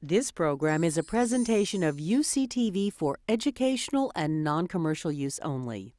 This program is a presentation of UCTV for educational and non-commercial use only.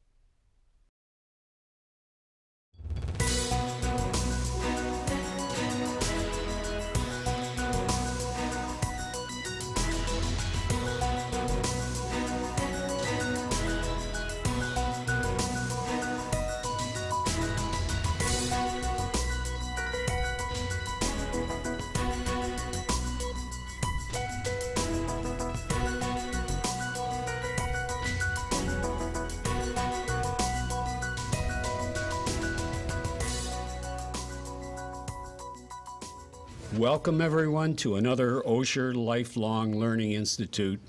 Welcome everyone to another Osher Lifelong Learning Institute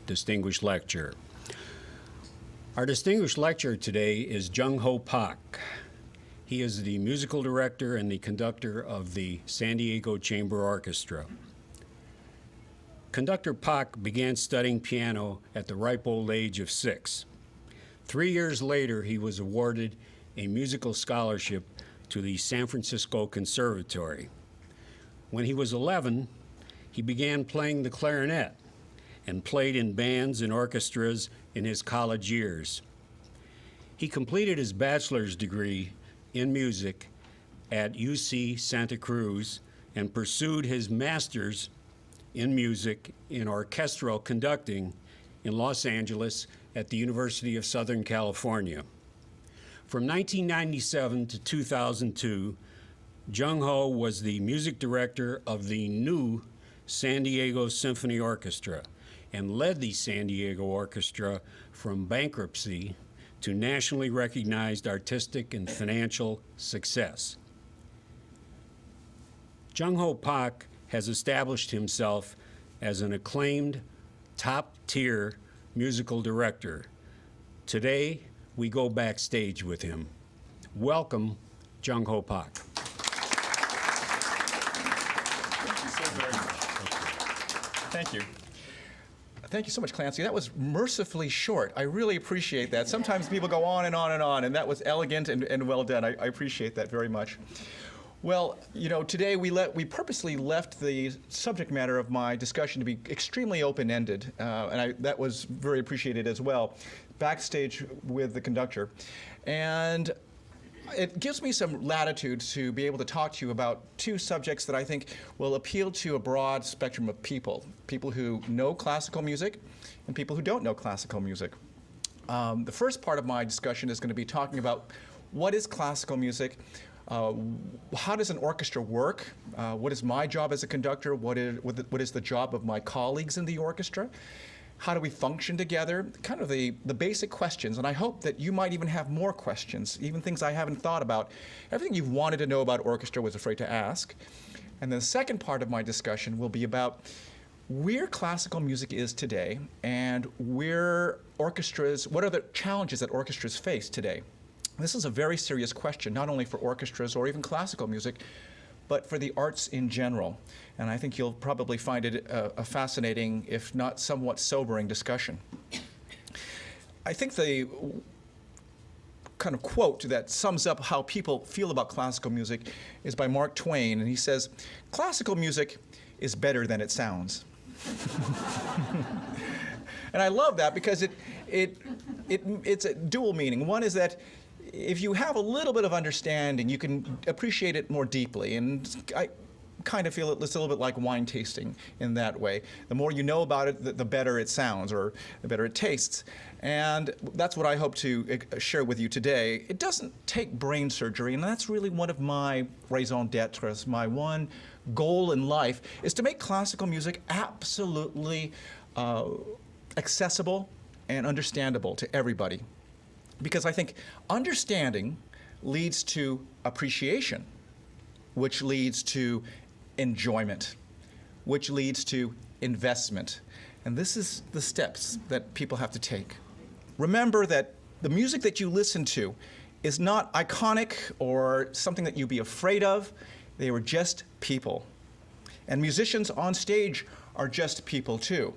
Distinguished Lecture. Our distinguished lecturer today is Jung-Ho Pak. He is the musical director and the conductor of the San Diego Chamber Orchestra. Conductor Pak began studying piano at the ripe old age of 6. 3 years later, he was awarded a musical scholarship to the San Francisco Conservatory. When he was 11, he began playing the clarinet and played in bands and orchestras in his college years. He completed his bachelor's degree in music at UC Santa Cruz and pursued his master's in music in orchestral conducting in Los Angeles at the University of Southern California. From 1997 to 2002, Jung-Ho was the music director of the new San Diego Symphony Orchestra and led the San Diego Orchestra from bankruptcy to nationally recognized artistic and financial success. Jung-Ho Pak has established himself as an acclaimed, top-tier musical director. Today, we go backstage with him. Welcome, Jung-Ho Pak. Thank you. Thank you so much, Clancy. That was mercifully short. I really appreciate that. Sometimes people go on and on and on, and that was elegant and well done. I appreciate that very much. Well, you know, today we purposely left the subject matter of my discussion to be extremely open-ended, and that was very appreciated as well, backstage with the conductor. And it gives me some latitude to be able to talk to you about two subjects that I think will appeal to a broad spectrum of people who know classical music and people who don't know classical music. The first part of my discussion is going to be talking about what is classical music, how does an orchestra work, what is my job as a conductor, what is the job of my colleagues in the orchestra, how do we function together, kind of the basic questions. And I hope that you might even have more questions, even things I haven't thought about. Everything you've wanted to know about orchestra was afraid to ask. And then the second part of my discussion will be about where classical music is today and where orchestras, what are the challenges that orchestras face today. This is a very serious question, not only for orchestras or even classical music, but for the arts in general. And I think you'll probably find it a fascinating, if not somewhat sobering, discussion. I think the kind of quote that sums up how people feel about classical music is by Mark Twain, and he says, "Classical music is better than it sounds." And I love that because it's a dual meaning. One is that if you have a little bit of understanding, you can appreciate it more deeply. And I kind of feel it's a little bit like wine tasting in that way. The more you know about it, the better it sounds, or the better it tastes. And that's what I hope to share with you today. It doesn't take brain surgery, and that's really one of my raison d'etre. My one goal in life is to make classical music absolutely accessible and understandable to everybody. Because I think understanding leads to appreciation, which leads to enjoyment, which leads to investment. And this is the steps that people have to take. Remember that the music that you listen to is not iconic or something that you'd be afraid of. They were just people. And musicians on stage are just people too.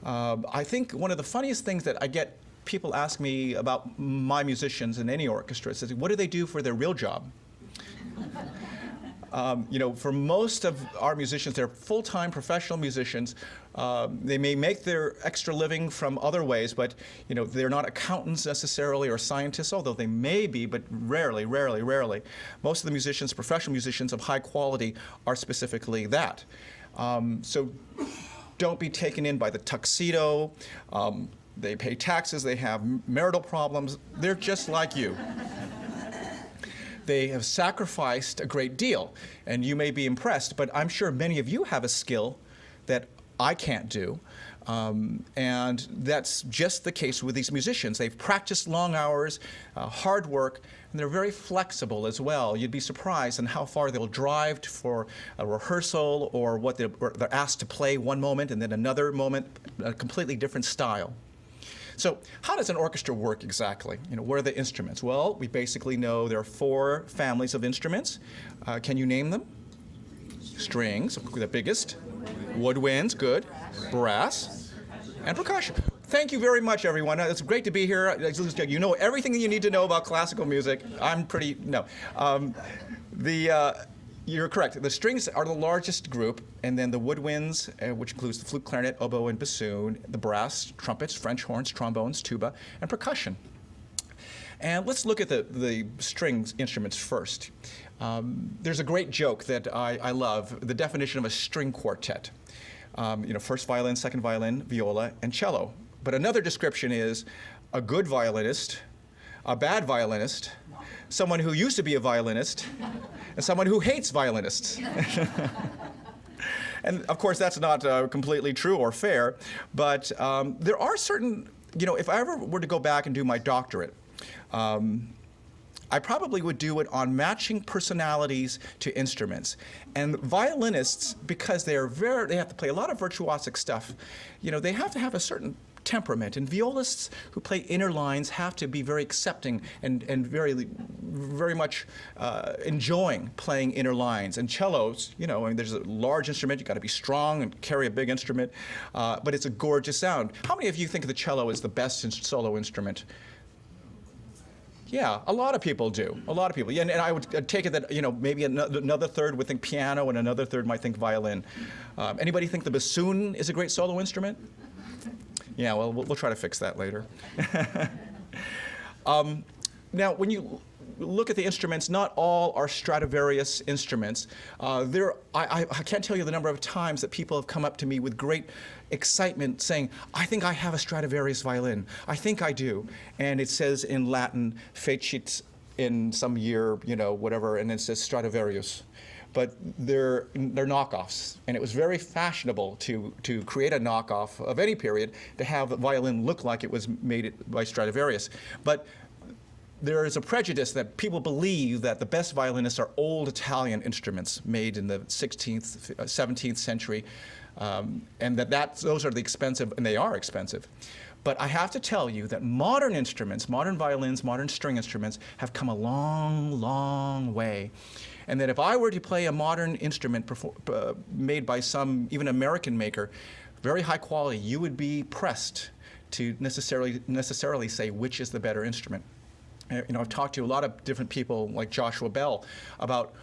I think one of the funniest things that I get people ask me about my musicians in any orchestra is, what do they do for their real job? For most of our musicians, they're full-time professional musicians. They may make their extra living from other ways, but they're not accountants necessarily or scientists, although they may be, but rarely. Most of the musicians, professional musicians of high quality, are specifically that. So don't be taken in by the tuxedo. They pay taxes, they have marital problems. They're just like you. They have sacrificed a great deal, and you may be impressed, but I'm sure many of you have a skill that I can't do. And that's just the case with these musicians. They've practiced long hours, hard work, and they're very flexible as well. You'd be surprised on how far they'll drive for a rehearsal or what they're asked to play one moment and then another moment, a completely different style. So how does an orchestra work exactly? What are the instruments? Well, we basically know there are 4 families of instruments. Can you name them? Strings, the biggest. Woodwinds, good. Brass, and percussion. Thank you very much, everyone. It's great to be here. You know everything that you need to know about classical music. You're correct. The strings are the largest group, and then the woodwinds, which includes the flute, clarinet, oboe, and bassoon, the brass, trumpets, French horns, trombones, tuba, and percussion. And let's look at the strings instruments first. There's a great joke that I love, the definition of a string quartet. First violin, second violin, viola, and cello. But another description is a good violinist, a bad violinist, someone who used to be a violinist, and someone who hates violinists. And of course, that's not completely true or fair, but there are certain, if I ever were to go back and do my doctorate, I probably would do it on matching personalities to instruments. And violinists, because they have to play a lot of virtuosic stuff, they have to have a certain temperament. And violists who play inner lines have to be very accepting and very much enjoying playing inner lines. And cellos, there's a large instrument, you've got to be strong and carry a big instrument, but it's a gorgeous sound. How many of you think the cello is the best solo instrument? Yeah, a lot of people do. A lot of people. Yeah, and I would take it that maybe another third would think piano and another third might think violin. Anybody think the bassoon is a great solo instrument? Yeah, well, we'll try to fix that later. Now, when you look at the instruments, not all are Stradivarius instruments. I can't tell you the number of times that people have come up to me with great excitement saying, I think I have a Stradivarius violin. I think I do. And it says in Latin, fecit in some year, whatever, and it says Stradivarius. But they're knockoffs. And it was very fashionable to create a knockoff of any period to have the violin look like it was made by Stradivarius. But there is a prejudice that people believe that the best violinists are old Italian instruments made in the 16th, 17th century, and those are the expensive, and they are expensive. But I have to tell you that modern instruments, modern violins, modern string instruments have come a long, long way. And that if I were to play a modern instrument made by some, even American maker, very high quality, you would be pressed to necessarily say which is the better instrument. I've talked to a lot of different people like Joshua Bell about,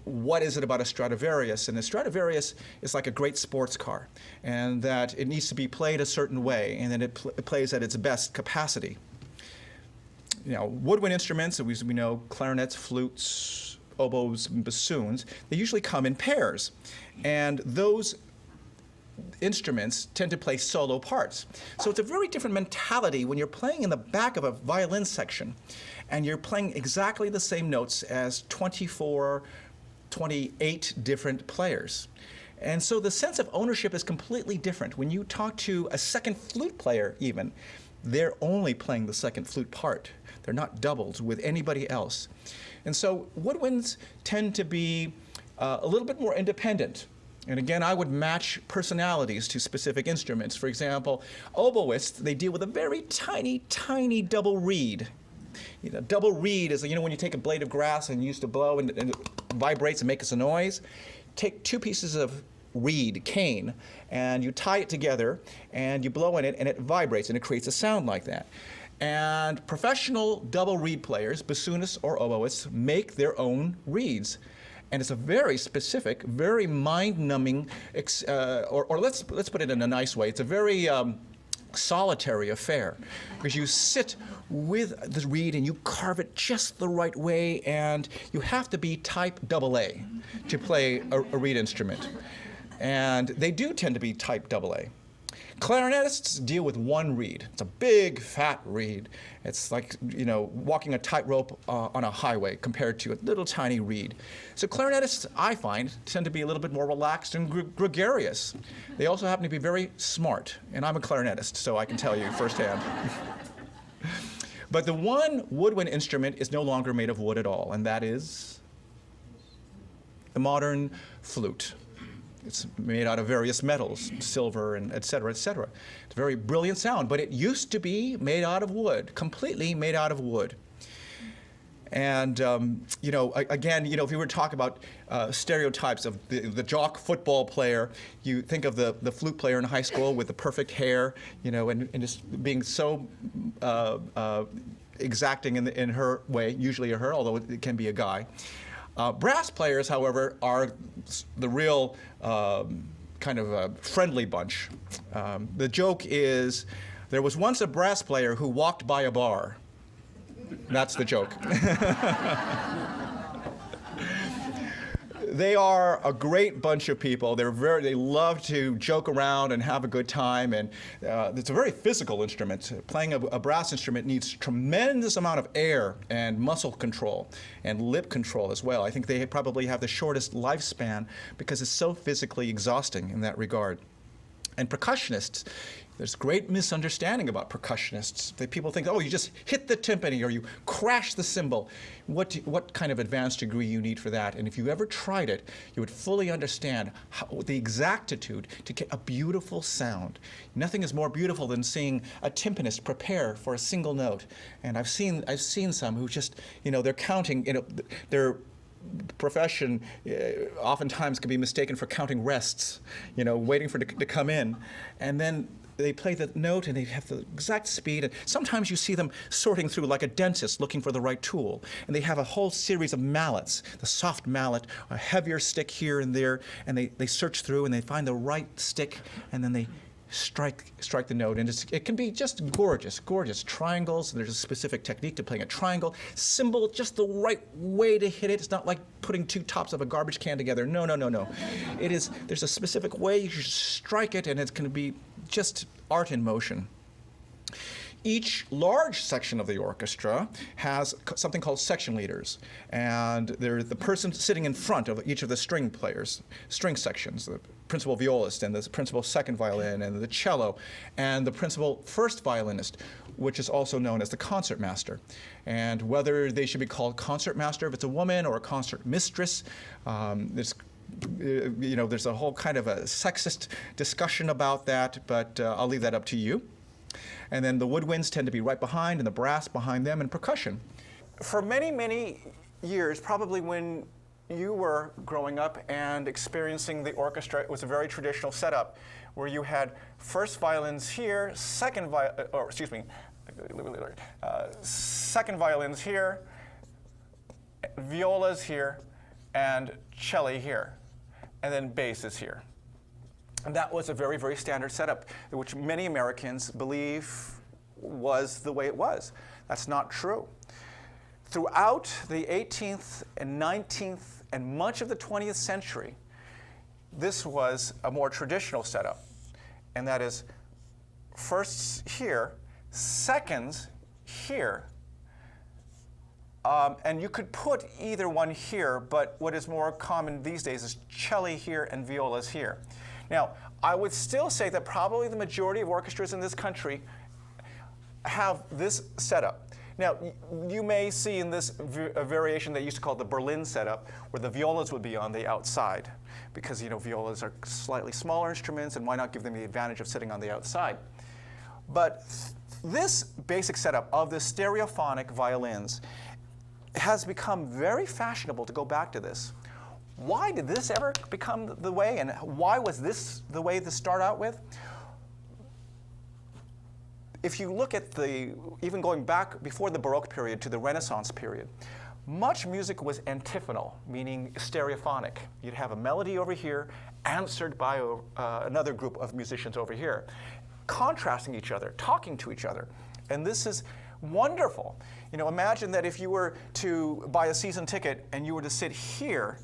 what is it about a Stradivarius? And a Stradivarius is like a great sports car, and that it needs to be played a certain way, and then it plays at its best capacity. Woodwind instruments, as we know, clarinets, flutes, oboes, and bassoons, they usually come in pairs. And those instruments tend to play solo parts. So it's a very different mentality when you're playing in the back of a violin section and you're playing exactly the same notes as 24, 28 different players. And so the sense of ownership is completely different. When you talk to a second flute player even, they're only playing the second flute part. They're not doubled with anybody else. And so woodwinds tend to be a little bit more independent. And again, I would match personalities to specific instruments. For example, oboists, they deal with a very tiny, tiny double reed. Double reed is, when you take a blade of grass and you used to blow and it vibrates and makes a noise. Take 2 pieces of reed, cane, and you tie it together and you blow in it and it vibrates and it creates a sound like that. And professional double reed players, bassoonists or oboists, make their own reeds. And it's a very specific, very mind-numbing, or let's put it in a nice way, it's a very solitary affair, because you sit with the reed and you carve it just the right way, and you have to be type AA to play a reed instrument. And they do tend to be type AA. Clarinetists deal with one reed. It's a big, fat reed. It's like, you know, walking a tightrope on a highway compared to a little tiny reed. So clarinetists, I find, tend to be a little bit more relaxed and gregarious. They also happen to be very smart, and I'm a clarinetist, so I can tell you firsthand. But the one woodwind instrument is no longer made of wood at all, and that is the modern flute. It's made out of various metals, silver and et cetera, et cetera. It's a very brilliant sound, but it used to be made out of wood, completely made out of wood. And, you know, again, you know, if we were to talk about stereotypes of the jock football player, you think of the flute player in high school with the perfect hair, you know, and just being so exacting in her way, usually a her, although it can be a guy. Brass players, however, are the real kind of a friendly bunch. The joke is, there was once a brass player who walked by a bar. That's the joke. They are a great bunch of people. They love to joke around and have a good time, and it's a very physical instrument. Playing a brass instrument needs tremendous amount of air and muscle control and lip control as well. I think they probably have the shortest lifespan because it's so physically exhausting in that regard. And percussionists, there's great misunderstanding about percussionists. People think, oh, you just hit the timpani or you crash the cymbal. What kind of advanced degree you need for that? And if you ever tried it, you would fully understand the exactitude to get a beautiful sound. Nothing is more beautiful than seeing a timpanist prepare for a single note. And I've seen some who just, you know, they're counting, you know, their profession oftentimes can be mistaken for counting rests, you know, waiting for it to come in. And then they play the note and they have the exact speed, and sometimes you see them sorting through like a dentist looking for the right tool, and they have a whole series of mallets, the soft mallet, a heavier stick here and there, and they search through and they find the right stick, and then they strike the note, and it can be just gorgeous triangles. There's a specific technique to playing a triangle. Cymbal, just the right way to hit it. It's not like putting two tops of a garbage can together. No. There's a specific way you should strike it, and it's going to be just art in motion. Each large section of the orchestra has something called section leaders, and they're the person sitting in front of each of the string players, string sections, the principal violist and the principal second violin and the cello, and the principal first violinist, which is also known as the concertmaster. And whether they should be called concertmaster if it's a woman or a concert mistress, there's a whole kind of a sexist discussion about that, but I'll leave that up to you. And then the woodwinds tend to be right behind, and the brass behind them, and percussion. For many, many years, probably when you were growing up and experiencing the orchestra, it was a very traditional setup where you had first violins here, second violins here, violas here, and cello here, and then basses here. And that was a very, very standard setup, which many Americans believe was the way it was. That's not true. Throughout the 18th and 19th and much of the 20th century, this was a more traditional setup. And that is firsts here, seconds here. And you could put either one here, but what is more common these days is cello here and violas here. Now, I would still say that probably the majority of orchestras in this country have this setup. Now, you may see in this a variation they used to call the Berlin setup, where the violas would be on the outside, because, you know, violas are slightly smaller instruments, and why not give them the advantage of sitting on the outside? But this basic setup of the stereophonic violins has become very fashionable to go back to this. Why did this ever become the way, and why was this the way to start out with? If you look at even going back before the Baroque period to the Renaissance period, much music was antiphonal, meaning stereophonic. You'd have a melody over here answered by another group of musicians over here, contrasting each other, talking to each other. And this is wonderful. You know, imagine that if you were to buy a season ticket and you were to sit here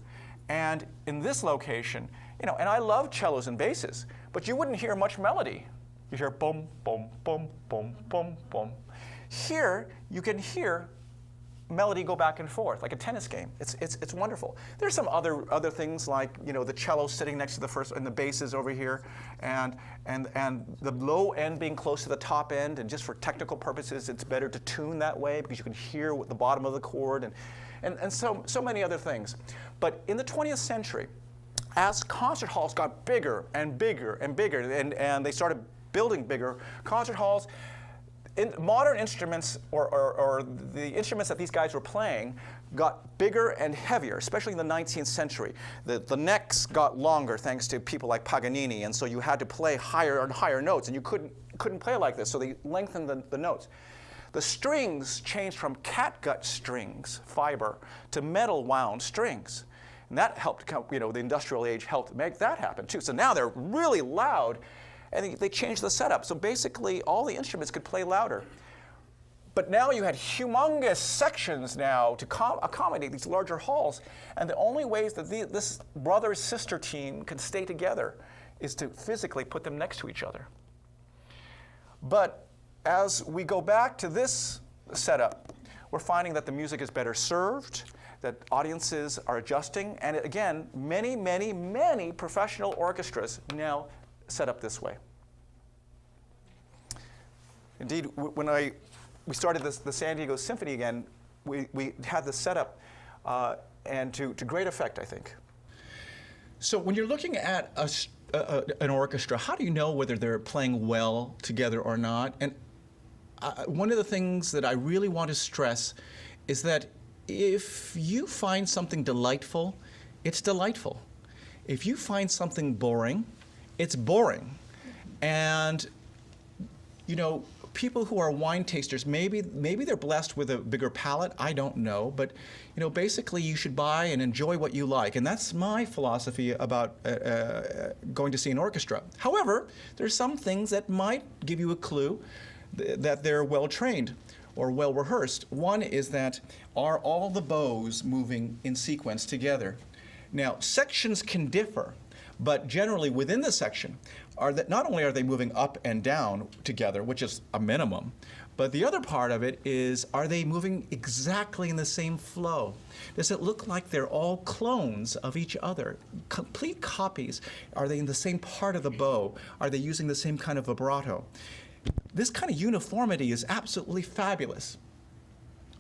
and in this location, you know, and I love cellos and basses, but you wouldn't hear much melody. You hear boom, boom, boom, boom, boom, boom. Here, you can hear melody go back and forth like a tennis game. It's wonderful. There's some other things like, you know, the cello sitting next to the first and the basses over here, and the low end being close to the top end, and just for technical purposes it's better to tune that way because you can hear what the bottom of the chord and so many other things. But in the 20th century, as concert halls got bigger and bigger and bigger, and they started building bigger concert halls, modern instruments, or the instruments that these guys were playing, got bigger and heavier, especially in the 19th century. The necks got longer thanks to people like Paganini, and so you had to play higher and higher notes, and you couldn't play like this, so they lengthened the notes. The strings changed from catgut strings, fiber, to metal wound strings. And that helped, you know, the industrial age helped make that happen too. So now they're really loud, and they changed the setup. So basically, all the instruments could play louder. But now you had humongous sections now to accommodate these larger halls. And the only ways that this brother-sister team can stay together is to physically put them next to each other. But as we go back to this setup, we're finding that the music is better served, that audiences are adjusting, and again, many, many, many professional orchestras now set up this way. Indeed, when we started the San Diego Symphony again, we had this set up, and to great effect, I think. So when you're looking at an orchestra, how do you know whether they're playing well together or not? And one of the things that I really want to stress is that if you find something delightful, it's delightful. If you find something boring, it's boring. And, you know, people who are wine tasters, maybe they're blessed with a bigger palate, I don't know, but, you know, basically you should buy and enjoy what you like. And that's my philosophy about going to see an orchestra. However, there's some things that might give you a clue that they're well trained or well rehearsed. One is that, are all the bows moving in sequence together? Now, sections can differ, but generally within the section, not only are they moving up and down together, which is a minimum, but the other part of it is, are they moving exactly in the same flow? Does it look like they're all clones of each other, complete copies? Are they in the same part of the bow? Are they using the same kind of vibrato? This kind of uniformity is absolutely fabulous,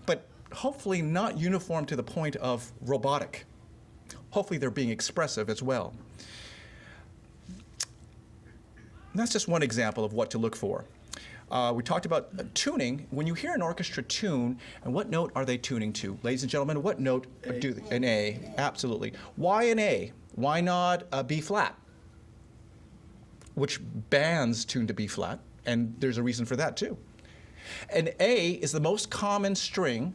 but hopefully not uniform to the point of robotic. Hopefully they're being expressive as well. And that's just one example of what to look for. We talked about tuning. When you hear an orchestra tune, and what note are they tuning to? Ladies and gentlemen, what note do they? An A, absolutely. Why an A? Why not a B flat? Which bands tune to B flat, and there's a reason for that too. An A is the most common string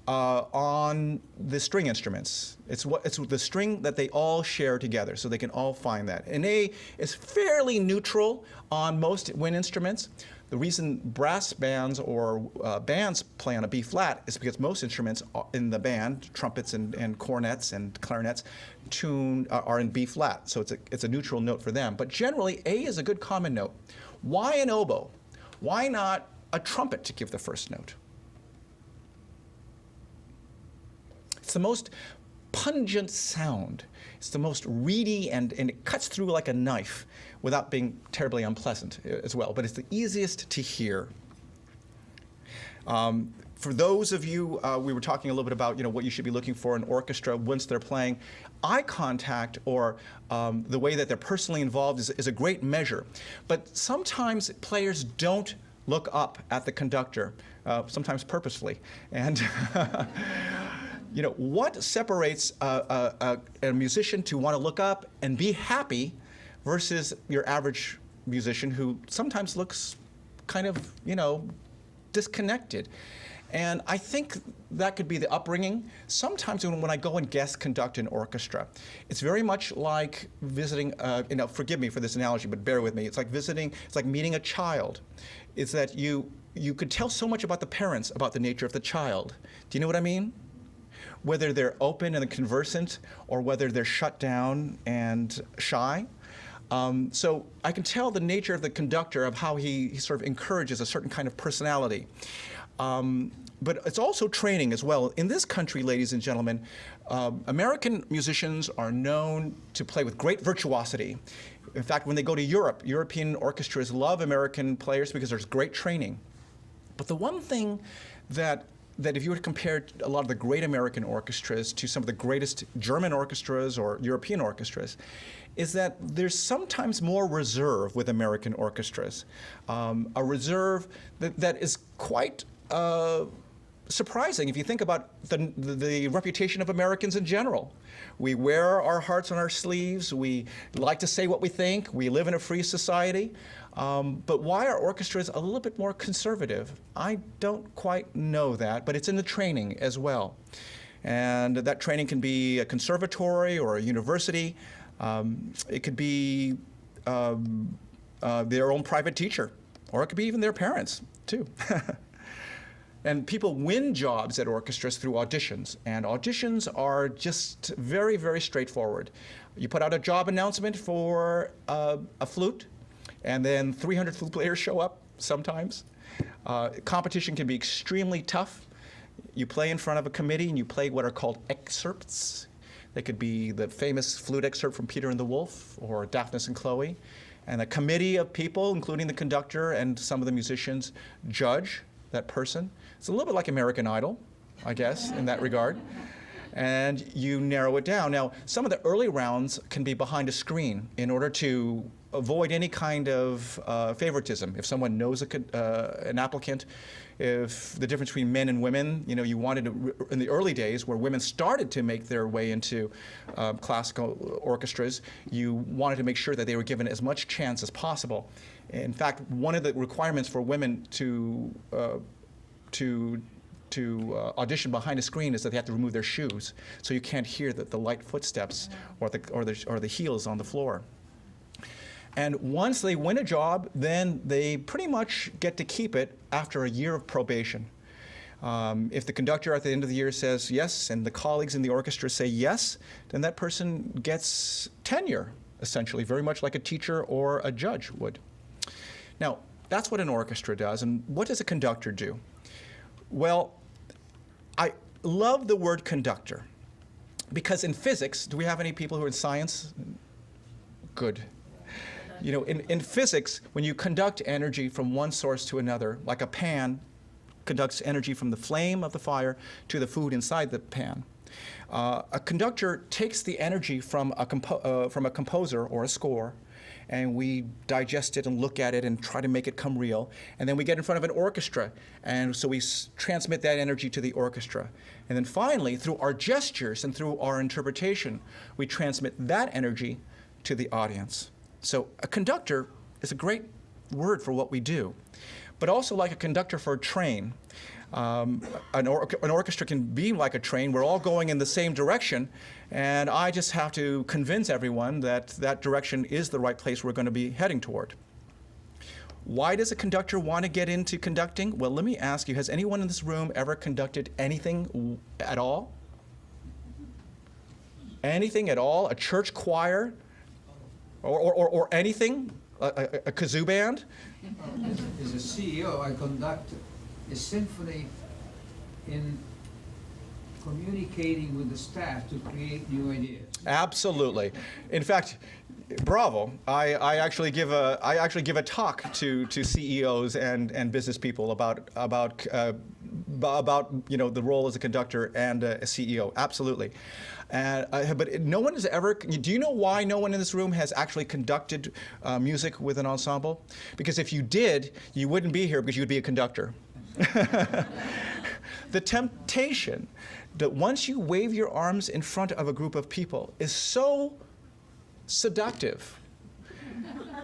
on the string instruments. It's the string that they all share together, so they can all find that. An A is fairly neutral on most wind instruments. The reason brass bands or bands play on a B flat is because most instruments in the band, trumpets and cornets and clarinets, are in B flat, so it's a neutral note for them. But generally, A is a good common note. Why an oboe? Why not a trumpet to give the first note? It's the most pungent sound. It's the most reedy, and it cuts through like a knife without being terribly unpleasant as well. But it's the easiest to hear. For those of you, we were talking a little bit about, you know, what you should be looking for in an orchestra once they're playing. Eye contact, or the way that they're personally involved, is a great measure. But sometimes players don't look up at the conductor, sometimes purposefully. And you know, what separates a musician to want to look up and be happy versus your average musician who sometimes looks kind of, you know, disconnected? And I think that could be the upbringing. Sometimes when I go and guest conduct an orchestra, it's very much like visiting, forgive me for this analogy, but bear with me. It's like meeting a child. It's that you could tell so much about the parents, about the nature of the child. Do you know what I mean? Whether they're open and conversant, or whether they're shut down and shy. So I can tell the nature of the conductor, of how he sort of encourages a certain kind of personality. But it's also training as well. In this country, ladies and gentlemen, American musicians are known to play with great virtuosity. In fact, when they go to Europe, European orchestras love American players because there's great training. But the one thing that if you were to compare a lot of the great American orchestras to some of the greatest German orchestras or European orchestras, is that there's sometimes more reserve with American orchestras. A reserve that is quite surprising if you think about the reputation of Americans in general. We wear our hearts on our sleeves. We like to say what we think. We live in a free society. But why are orchestras a little bit more conservative? I don't quite know that, but it's in the training as well. And that training can be a conservatory or a university. It could be their own private teacher, or it could be even their parents, too. And people win jobs at orchestras through auditions, and auditions are just very, very straightforward. You put out a job announcement for a flute, and then 300 flute players show up sometimes. Competition can be extremely tough. You play in front of a committee, and you play what are called excerpts. They could be the famous flute excerpt from Peter and the Wolf, or Daphnis and Chloe. And a committee of people, including the conductor and some of the musicians, judge that person. It's a little bit like American Idol, I guess, in that regard. And you narrow it down. Now, some of the early rounds can be behind a screen in order to avoid any kind of favoritism. If someone knows an applicant, if the difference between men and women, you wanted to, in the early days where women started to make their way into classical orchestras, you wanted to make sure that they were given as much chance as possible. In fact, one of the requirements for women to audition behind a screen is that they have to remove their shoes, so you can't hear the light footsteps or the heels on the floor. And once they win a job, then they pretty much get to keep it after a year of probation. If the conductor at the end of the year says yes, and the colleagues in the orchestra say yes, then that person gets tenure, essentially, very much like a teacher or a judge would. Now, that's what an orchestra does, and what does a conductor do? Well, I love the word conductor, because in physics, do we have any people who are in science? Good. In physics, when you conduct energy from one source to another, like a pan conducts energy from the flame of the fire to the food inside the pan, a conductor takes the energy from a composer or a score, and we digest it and look at it and try to make it come real. And then we get in front of an orchestra, and so we transmit that energy to the orchestra. And then finally, through our gestures and through our interpretation, we transmit that energy to the audience. So a conductor is a great word for what we do, but also like a conductor for a train. An orchestra can be like a train. We're all going in the same direction, and I just have to convince everyone that that direction is the right place we're going to be heading toward. Why does a conductor want to get into conducting? Well, let me ask you, has anyone in this room ever conducted anything at all? Anything at all? A church choir? Or anything? A kazoo band? As a CEO, I conduct a symphony in communicating with the staff to create new ideas. Absolutely. In fact, bravo. I actually give a talk to CEOs and business people about the role as a conductor and a CEO. Absolutely. But no one has ever. Do you know why no one in this room has actually conducted music with an ensemble? Because if you did, you wouldn't be here, because you would be a conductor. The temptation that once you wave your arms in front of a group of people is so seductive.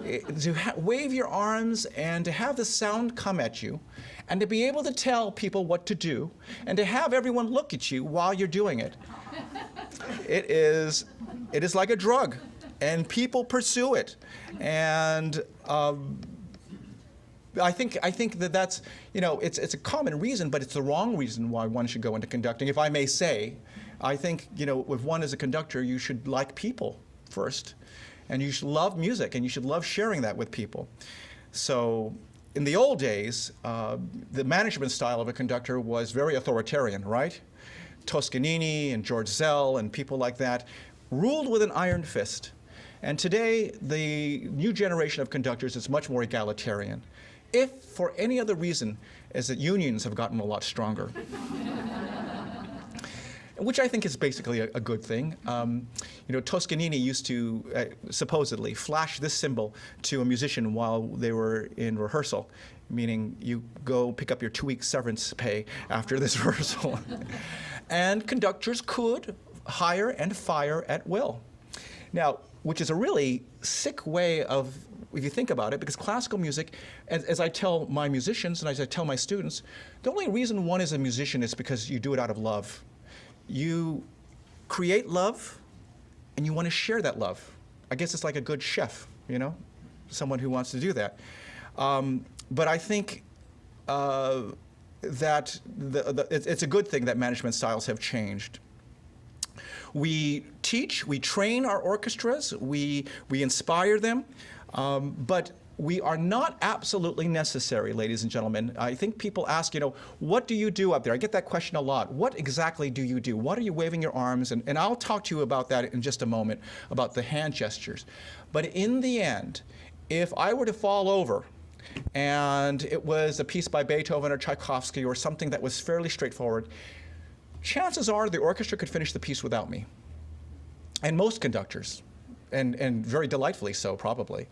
to wave your arms and to have the sound come at you and to be able to tell people what to do and to have everyone look at you while you're doing it. It is like a drug, and people pursue it. And I think that's, it's a common reason, but it's the wrong reason why one should go into conducting. If I may say, I think, if one is a conductor, you should like people first, and you should love music, and you should love sharing that with people. So in the old days, the management style of a conductor was very authoritarian, right? Toscanini and George Zell and people like that ruled with an iron fist. And today, the new generation of conductors is much more egalitarian. If for any other reason, is that unions have gotten a lot stronger. Which I think is basically a good thing. Toscanini used to supposedly flash this symbol to a musician while they were in rehearsal, meaning you go pick up your 2-week severance pay after this rehearsal. And conductors could hire and fire at will. Now, which is a really sick way of, if you think about it, because classical music, as I tell my musicians and as I tell my students, the only reason one is a musician is because you do it out of love. You create love, and you want to share that love. I guess it's like a good chef, someone who wants to do that. But I think that it's a good thing that management styles have changed. We teach, we train our orchestras, we inspire them, but we are not absolutely necessary, ladies and gentlemen. I think people ask, what do you do up there? I get that question a lot. What exactly do you do? What are you waving your arms? And I'll talk to you about that in just a moment, about the hand gestures. But in the end, if I were to fall over and it was a piece by Beethoven or Tchaikovsky or something that was fairly straightforward, chances are the orchestra could finish the piece without me. And most conductors, and very delightfully so, probably.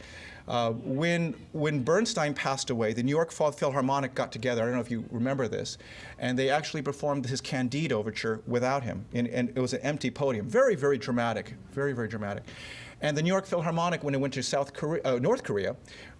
When Bernstein passed away, the New York Philharmonic got together, I don't know if you remember this, and they actually performed his Candide overture without him, and it was an empty podium. Very, very dramatic, very, very dramatic. And the New York Philharmonic, when it went to North Korea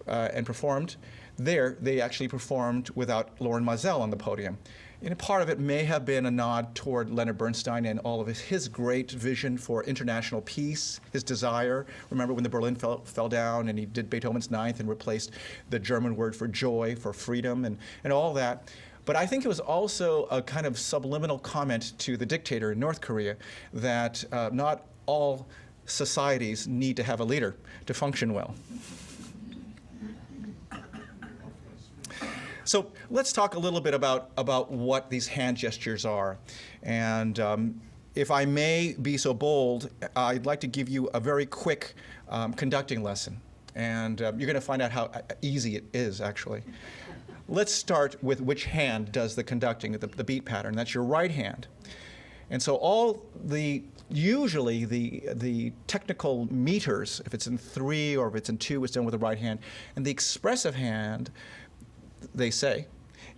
and performed there, they actually performed without Loren Maazel on the podium. And part of it may have been a nod toward Leonard Bernstein and all of his great vision for international peace, his desire. Remember when the Berlin fell down and he did Beethoven's Ninth and replaced the German word for joy, for freedom, and all that. But I think it was also a kind of subliminal comment to the dictator in North Korea that not all societies need to have a leader to function well. So let's talk a little bit about what these hand gestures are. And if I may be so bold, I'd like to give you a very quick conducting lesson. And you're going to find out how easy it is, actually. Let's start with which hand does the conducting, the beat pattern. That's your right hand. And so usually the technical meters, if it's in 3 or if it's in 2, it's done with the right hand. And the expressive hand, they say,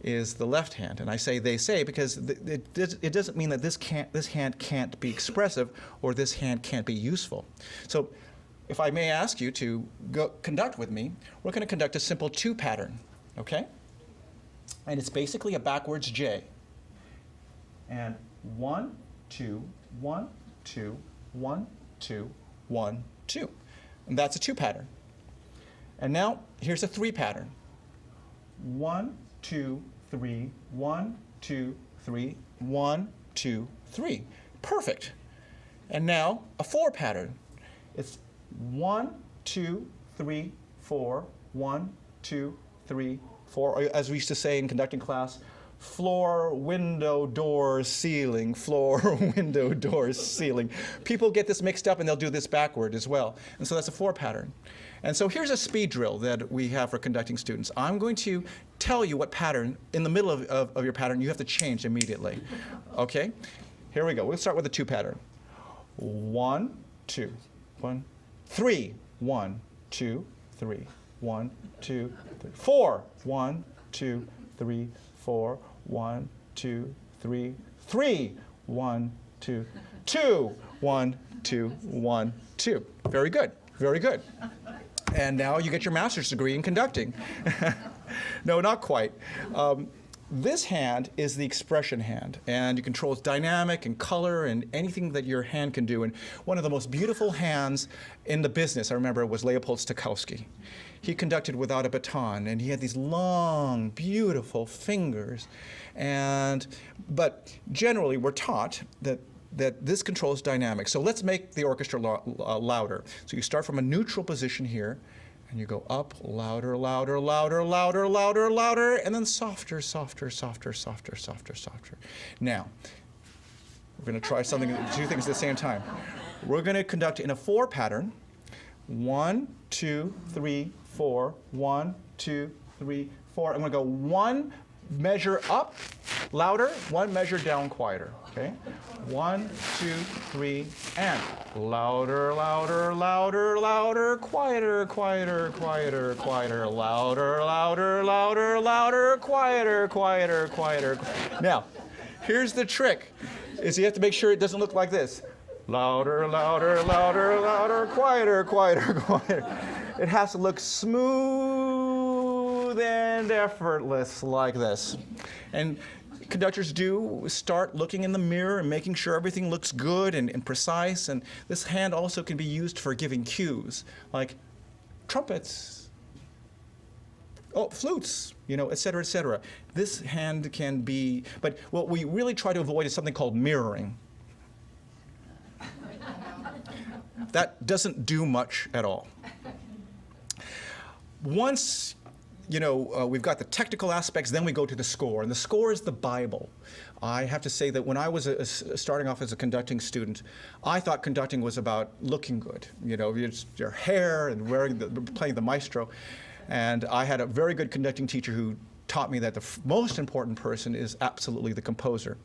is the left hand. And I say they say because it doesn't mean that this hand can't be expressive or this hand can't be useful. So if I may ask you to conduct with me, we're going to conduct a simple 2 pattern, okay? And it's basically a backwards J. And 1, 2, 1, 2, 1, 2, 1, 2. And that's a 2 pattern. And now here's a 3 pattern. 1, 2, 3, 1, 2, 3, 1, 2, 3. Perfect. And now a 4 pattern. It's 1, 2, 3, 4, 1, 2, 3, 4. Or as we used to say in conducting class, floor, window, door, ceiling, floor, window, door, ceiling. People get this mixed up and they'll do this backward as well. And so that's a 4 pattern. And so here's a speed drill that we have for conducting students. I'm going to tell you what pattern, in the middle of your pattern, you have to change immediately. Okay? Here we go. We'll start with the 2 pattern. 1, 2, 1, 3, 1, 2, 3, 1, 2, 3, 4, 1, 2, 3, 4, 1, 2, 3, 3, 1, 2, 2, 1, 2, 1, 2. Very good. Very good. and now you get your master's degree in conducting. No, not quite. This hand is the expression hand, and you control its dynamic and color and anything that your hand can do. And one of the most beautiful hands in the business, I remember, was Leopold Stokowski. He conducted without a baton, and he had these long, beautiful fingers. But generally, we're taught that this controls dynamics. So let's make the orchestra louder. So you start from a neutral position here, and you go up, louder, louder, louder, louder, louder, louder, and then softer, softer, softer, softer, softer, softer. Now, we're going to try two things at the same time. We're going to conduct in a 4 pattern. 1, 2, 3, 4. 1, 2, 3, 4. I'm going to go 1 measure up, louder, 1 measure down, quieter. Okay? 1, 2, 3, and louder, louder, louder, louder, quieter, quieter, quieter, quieter, louder, louder, louder, louder, quieter, quieter, quieter. Now, here's the trick: is you have to make sure it doesn't look like this. Louder, louder, louder, louder, quieter, quieter, quieter. It has to look smooth and effortless like this. And conductors do start looking in the mirror and making sure everything looks good and precise. And this hand also can be used for giving cues, like trumpets, flutes, et cetera, et cetera. This hand can be, but what we really try to avoid is something called mirroring. That doesn't do much at all. Once we've got the technical aspects, then we go to the score, and the score is the Bible. I have to say that when I was starting off as a conducting student, I thought conducting was about looking good, your hair and playing the maestro. And I had a very good conducting teacher who taught me that the most important person is absolutely the composer.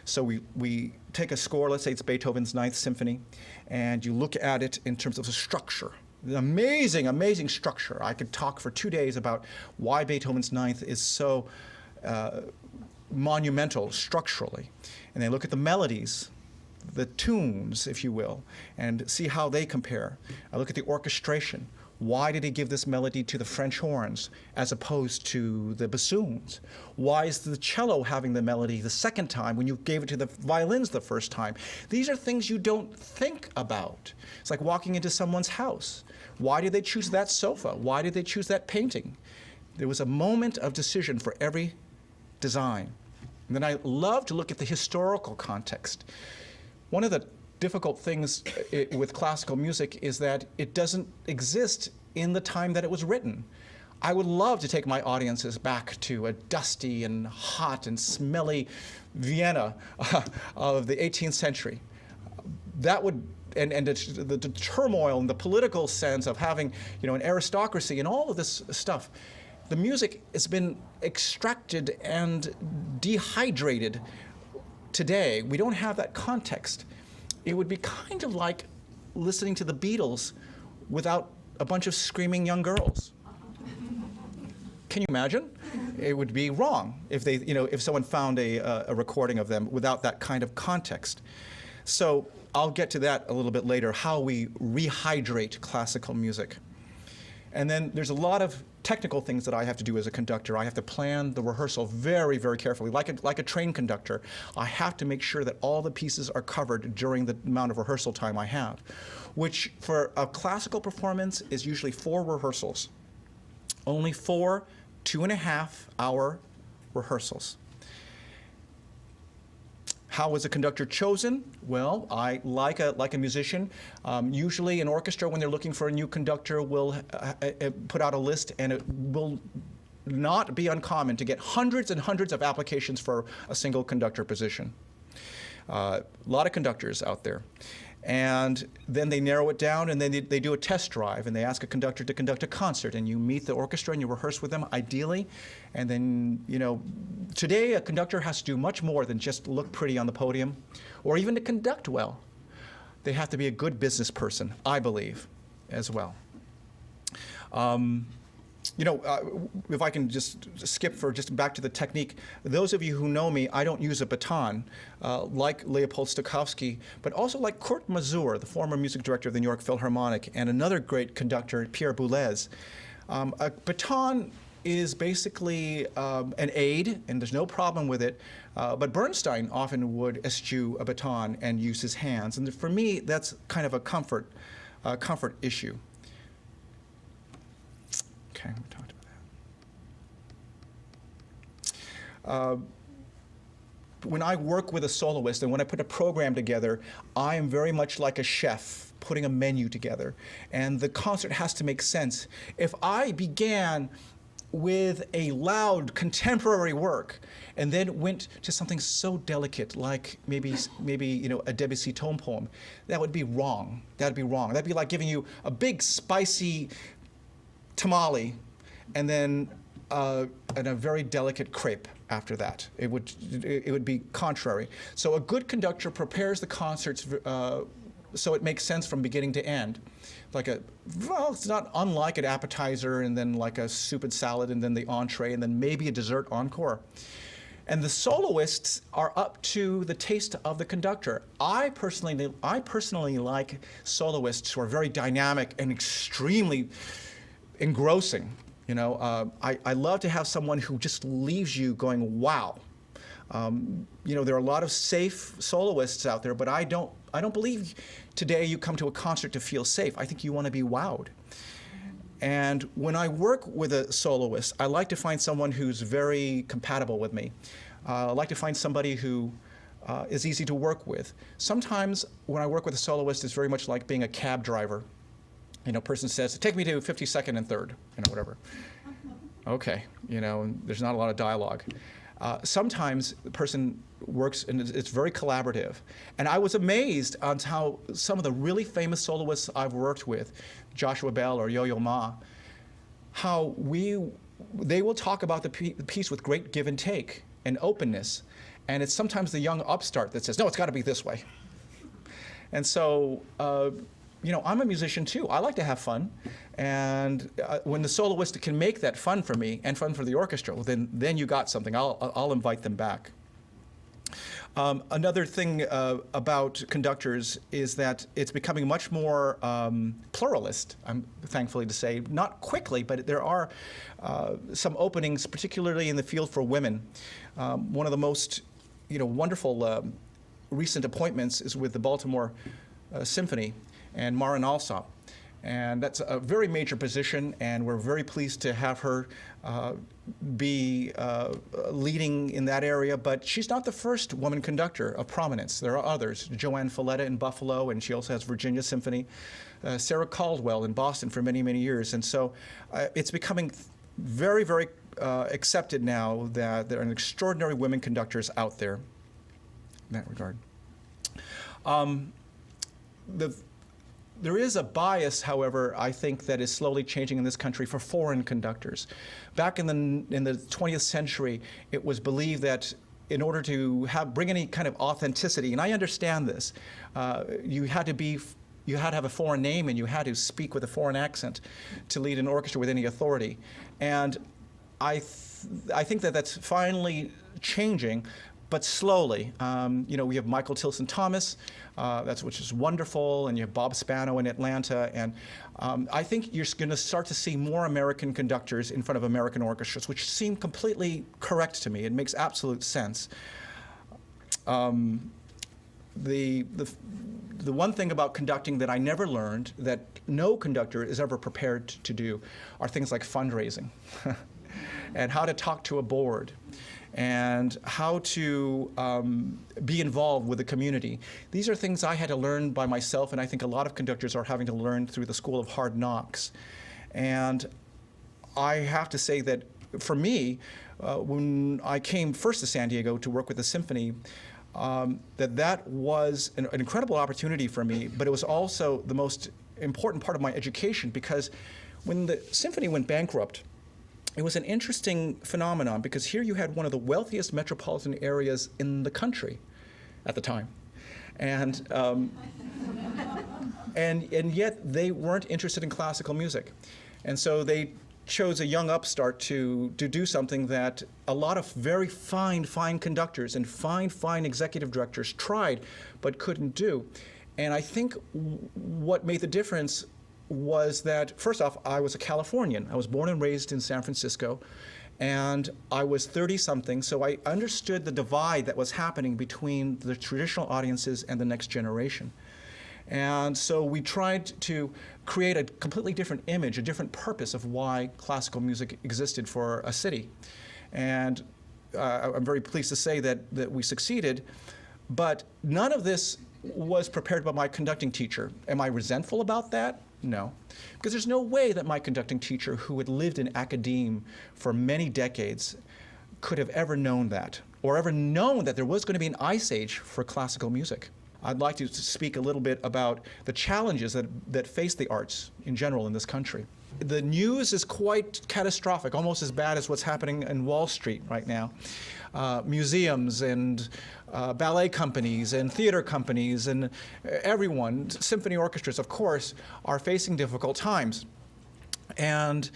So we take a score, let's say it's Beethoven's Ninth Symphony, and you look at it in terms of the structure. The amazing, amazing structure. I could talk for 2 days about why Beethoven's Ninth is so monumental structurally. And then look at the melodies, the tunes, if you will, and see how they compare. I look at the orchestration. Why did he give this melody to the French horns as opposed to the bassoons? Why is the cello having the melody the second time when you gave it to the violins the first time? These are things you don't think about. It's like walking into someone's house. Why did they choose that sofa? Why did they choose that painting? There was a moment of decision for every design. And then I love to look at the historical context. One of the difficult things with classical music is that it doesn't exist in the time that it was written. I would love to take my audiences back to a dusty and hot and smelly Vienna of the 18th century. That would, and the turmoil and the political sense of having, an aristocracy and all of this stuff. The music has been extracted and dehydrated today. We don't have that context. It would be kind of like listening to the Beatles without a bunch of screaming young girls. Can you imagine? It would be wrong if if someone found a recording of them without that kind of context. So I'll get to that a little bit later, how we rehydrate classical music. And then there's a lot of technical things that I have to do as a conductor. I have to plan the rehearsal very, very carefully. Like a trained conductor, I have to make sure that all the pieces are covered during the amount of rehearsal time I have, which for a classical performance is usually 4 rehearsals. Only 4 2.5-hour rehearsals. How was a conductor chosen? Well, I like a musician. Usually an orchestra, when they're looking for a new conductor, will put out a list, and it will not be uncommon to get hundreds and hundreds of applications for a single conductor position. A lot of conductors out there. And then they narrow it down, and then they do a test drive, and they ask a conductor to conduct a concert, and you meet the orchestra and you rehearse with them, ideally. And then, today a conductor has to do much more than just look pretty on the podium, or even to conduct well. They have to be a good business person, I believe, as well. if I can just skip for just back to the technique, those of you who know me, I don't use a baton like Leopold Stokowski, but also like Kurt Masur, the former music director of the New York Philharmonic, and another great conductor, Pierre Boulez. A baton is basically an aid, and there's no problem with it. But Bernstein often would eschew a baton and use his hands. And for me, that's kind of a comfort issue. Okay, we talked about that. When I work with a soloist and when I put a program together, I am very much like a chef putting a menu together. And the concert has to make sense. If I began with a loud contemporary work and then went to something so delicate like maybe a Debussy tone poem, that would be wrong. That'd be wrong. That'd be like giving you a big spicy tamale and then a very delicate crepe after that. It would be contrary. So a good conductor prepares the concerts so it makes sense from beginning to end. It's not unlike an appetizer and then like a soup and salad and then the entree and then maybe a dessert encore. And the soloists are up to the taste of the conductor. I personally like soloists who are very dynamic and extremely engrossing. I love to have someone who just leaves you going, wow. There are a lot of safe soloists out there, but I don't believe today you come to a concert to feel safe. I think you want to be wowed. And when I work with a soloist, I like to find someone who's very compatible with me. I like to find somebody who is easy to work with. Sometimes when I work with a soloist, it's very much like being a cab driver. Person says, take me to 52nd and 3rd, whatever. Okay, and there's not a lot of dialogue. Sometimes the person works and it's very collaborative. And I was amazed on how some of the really famous soloists I've worked with, Joshua Bell or Yo-Yo Ma, how they will talk about the piece with great give and take and openness. And it's sometimes the young upstart that says, no, it's got to be this way. And so, I'm a musician too. I like to have fun. And when the soloist can make that fun for me and fun for the orchestra, well, then you got something. I'll invite them back. Another thing about conductors is that it's becoming much more pluralist, I'm thankfully to say. Not quickly, but there are some openings, particularly in the field for women. One of the most wonderful recent appointments is with the Baltimore Symphony and Maren Alsop. And that's a very major position, and we're very pleased to have her be leading in that area. But she's not the first woman conductor of prominence. There are others. Joanne Folletta in Buffalo, and she also has Virginia Symphony. Sarah Caldwell in Boston for many, many years. And so it's becoming very, very accepted now that there are extraordinary women conductors out there in that regard. There is a bias, however, I think that is slowly changing in this country for foreign conductors. Back in the 20th century, it was believed that in order to bring any kind of authenticity, and I understand this, you had to have a foreign name and you had to speak with a foreign accent to lead an orchestra with any authority. And I think that that's finally changing, but slowly. We have Michael Tilson Thomas, which is wonderful, and you have Bob Spano in Atlanta, and I think you're going to start to see more American conductors in front of American orchestras, which seem completely correct to me. It makes absolute sense. The one thing about conducting that I never learned, that no conductor is ever prepared to do, are things like fundraising, and how to talk to a board, and how to be involved with the community. These are things I had to learn by myself, and I think a lot of conductors are having to learn through the School of Hard Knocks. And I have to say that for me, when I came first to San Diego to work with the symphony, that was an incredible opportunity for me, but it was also the most important part of my education, because when the symphony went bankrupt, it was an interesting phenomenon, because here you had one of the wealthiest metropolitan areas in the country at the time. And yet they weren't interested in classical music. And so they chose a young upstart to do something that a lot of very fine conductors and fine executive directors tried but couldn't do. And I think what made the difference was that, first off, I was a Californian. I was born and raised in San Francisco, and I was 30-something, so I understood the divide that was happening between the traditional audiences and the next generation. And so we tried to create a completely different image, a different purpose of why classical music existed for a city. And I'm very pleased to say that we succeeded, but none of this was prepared by my conducting teacher. Am I resentful about that? No. Because there's no way that my conducting teacher, who had lived in academe for many decades, could have ever known that, or ever known that there was going to be an ice age for classical music. I'd like to speak a little bit about the challenges that face the arts in general in this country. The news is quite catastrophic, almost as bad as what's happening in Wall Street right now. Museums and ballet companies and theater companies and everyone, symphony orchestras, of course, are facing difficult times. And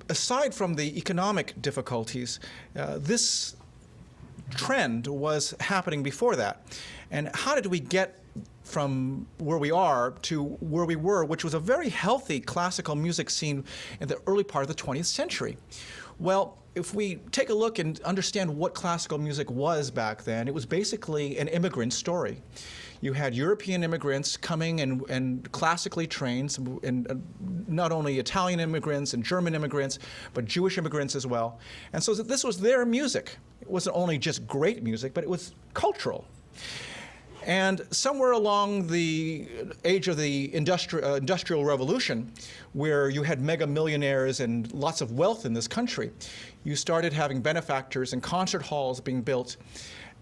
aside from the economic difficulties, this trend was happening before that. And how did we get from where we are to where we were, which was a very healthy classical music scene in the early part of the 20th century? Well, if we take a look and understand what classical music was back then, it was basically an immigrant story. You had European immigrants coming and classically trained, and not only Italian immigrants and German immigrants, but Jewish immigrants as well. And so this was their music. It wasn't only just great music, but it was cultural. And somewhere along the age of the Industrial Revolution, where you had mega millionaires and lots of wealth in this country, you started having benefactors and concert halls being built.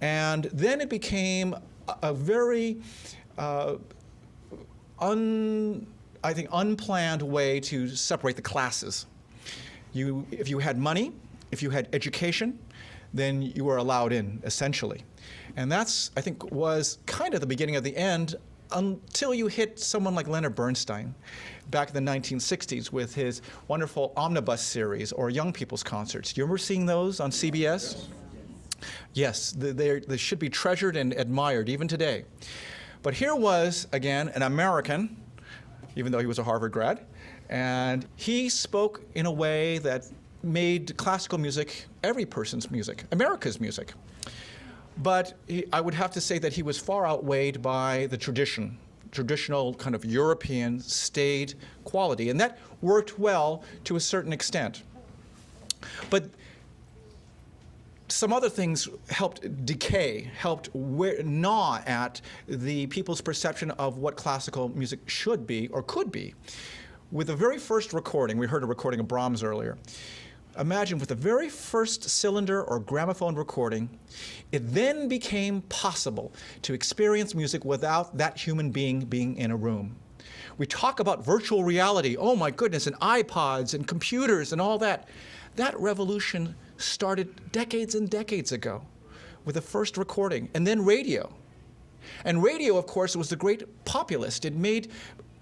And then it became a very, unplanned way to separate the classes. If you had money, if you had education, then you were allowed in, essentially. And that's, I think, was kind of the beginning of the end until you hit someone like Leonard Bernstein back in the 1960s with his wonderful Omnibus series or Young People's Concerts. Do you remember seeing those on CBS? Yes, they should be treasured and admired even today. But here was, again, an American, even though he was a Harvard grad, and he spoke in a way that made classical music every person's music, America's music. But I would have to say that he was far outweighed by the traditional kind of European staid quality, and that worked well to a certain extent. But some other things helped decay, helped gnaw at the people's perception of what classical music should be or could be. With the very first recording, we heard a recording of Brahms earlier. Imagine with the very first cylinder or gramophone recording, it then became possible to experience music without that human being being in a room. We talk about virtual reality, oh my goodness, and iPods and computers and all that. That revolution started decades and decades ago with the first recording, and then radio. And radio, of course, was the great populist. It made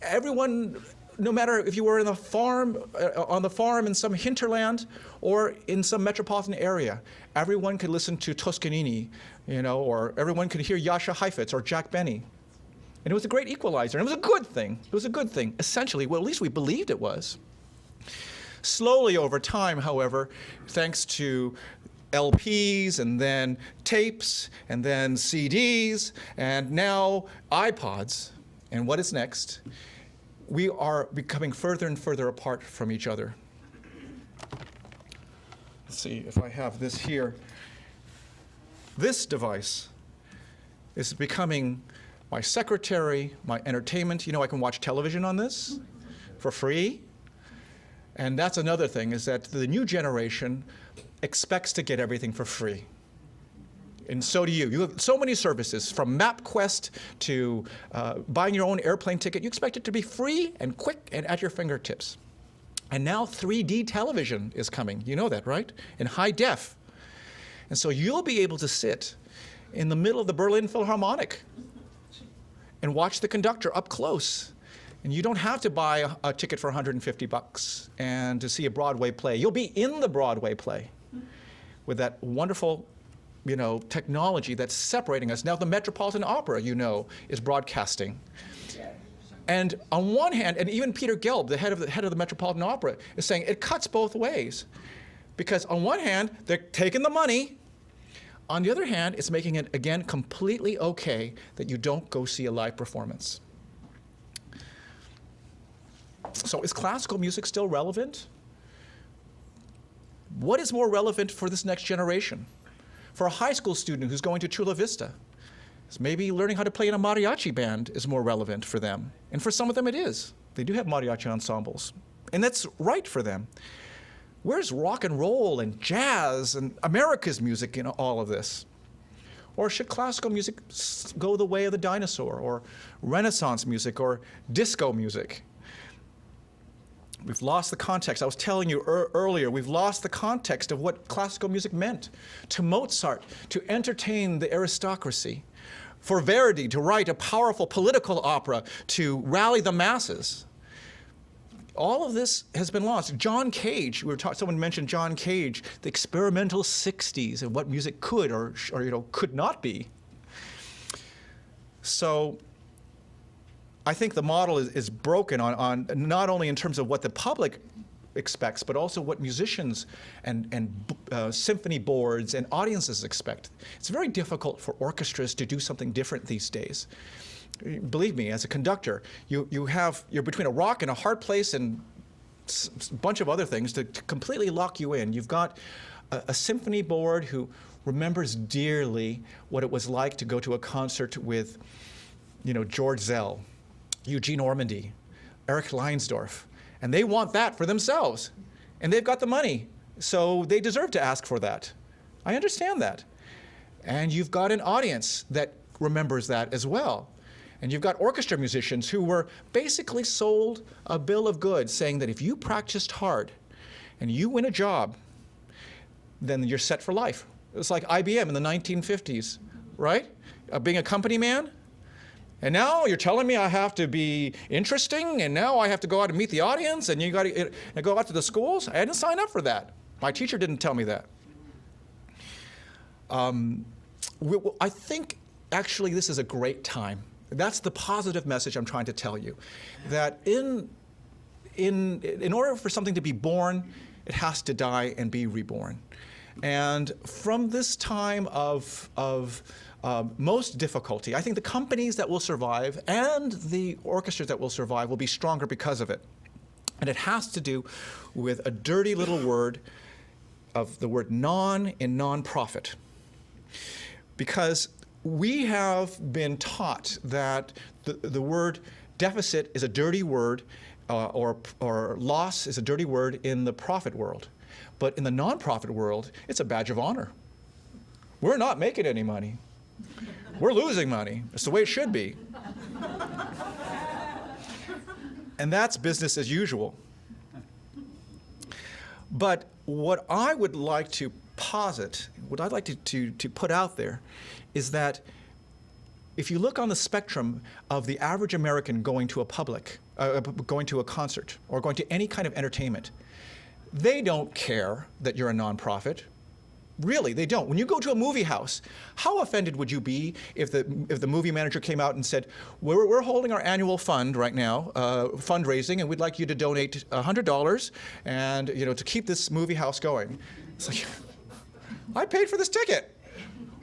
everyone, no matter if you were on the farm in some hinterland or in some metropolitan area, everyone could listen to Toscanini, or everyone could hear Jascha Heifetz or Jack Benny. And it was a great equalizer. And it was a good thing. It was a good thing, essentially. Well, at least we believed it was. Slowly over time, however, thanks to LPs and then tapes and then CDs and now iPods, and what is next? We are becoming further and further apart from each other. Let's see if I have this here. This device is becoming my secretary, my entertainment. I can watch television on this for free. And that's another thing, is that the new generation expects to get everything for free. And so do you. You have so many services, from MapQuest to buying your own airplane ticket. You expect it to be free and quick and at your fingertips. And now 3D television is coming. You know that, right? In high def. And so you'll be able to sit in the middle of the Berlin Philharmonic and watch the conductor up close. And you don't have to buy a ticket for 150 bucks and to see a Broadway play. You'll be in the Broadway play with that wonderful, technology that's separating us. Now the Metropolitan Opera, is broadcasting. And on one hand, and even Peter Gelb, the head of the Metropolitan Opera, is saying it cuts both ways. Because on one hand, they're taking the money. On the other hand, it's making it, again, completely okay that you don't go see a live performance. So is classical music still relevant? What is more relevant for this next generation? For a high school student who's going to Chula Vista, maybe learning how to play in a mariachi band is more relevant for them. And for some of them it is. They do have mariachi ensembles. And that's right for them. Where's rock and roll and jazz and America's music in all of this? Or should classical music go the way of the dinosaur, or Renaissance music, or disco music? We've lost the context. I was telling you earlier, we've lost the context of what classical music meant to Mozart to entertain the aristocracy, for Verdi to write a powerful political opera to rally the masses. All of this has been lost. John Cage, someone mentioned John Cage, the experimental 60s and what music could or could not be. So I think the model is broken on not only in terms of what the public expects, but also what musicians and symphony boards and audiences expect. It's very difficult for orchestras to do something different these days. Believe me, as a conductor, you're between a rock and a hard place and a bunch of other things to completely lock you in. You've got a symphony board who remembers dearly what it was like to go to a concert with, George Zell, Eugene Ormandy, Eric Leinsdorf, and they want that for themselves. And they've got the money, so they deserve to ask for that. I understand that. And you've got an audience that remembers that as well. And you've got orchestra musicians who were basically sold a bill of goods saying that if you practiced hard and you win a job, then you're set for life. It's like IBM in the 1950s, right? Being a company man. And now you're telling me I have to be interesting, and now I have to go out and meet the audience, and you got to go out to the schools? I didn't sign up for that. My teacher didn't tell me that. I think actually this is a great time. That's the positive message I'm trying to tell you. That in order for something to be born, it has to die and be reborn. And from this time of most difficulty, I think the companies that will survive and the orchestras that will survive will be stronger because of it. And it has to do with a dirty little word of the word non in nonprofit. Because we have been taught that the word deficit is a dirty word, or loss is a dirty word in the profit world. But in the nonprofit world, it's a badge of honor. We're not making any money. We're losing money. It's the way it should be. And that's business as usual. But what I would like to posit, what I'd like to put out there, is that if you look on the spectrum of the average American going to going to a concert or going to any kind of entertainment, they don't care that you're a nonprofit. Really, they don't. When you go to a movie house, how offended would you be if the movie manager came out and said, we're holding our annual fund right now, fundraising, and we'd like you to donate $100 and to keep this movie house going. It's like, I paid for this ticket.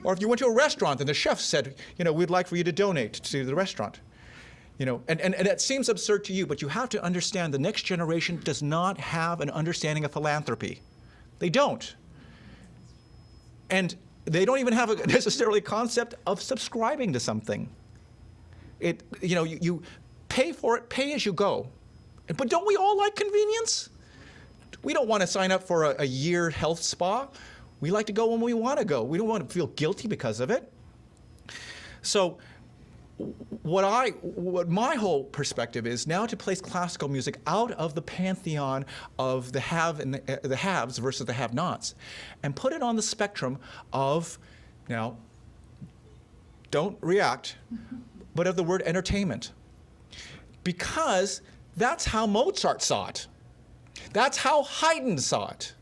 Or if you went to a restaurant and the chef said, we'd like for you to donate to the restaurant. And it seems absurd to you, but you have to understand the next generation does not have an understanding of philanthropy. They don't. And they don't even have necessarily a concept of subscribing to something. You pay for it, pay as you go. But don't we all like convenience? We don't want to sign up for a year health spa. We like to go when we want to go. We don't want to feel guilty because of it. So what my whole perspective is now to place classical music out of the pantheon of the haves versus the have-nots, and put it on the spectrum of, now, don't react, but of the word entertainment. because that's how Mozart saw it. That's how Haydn saw it.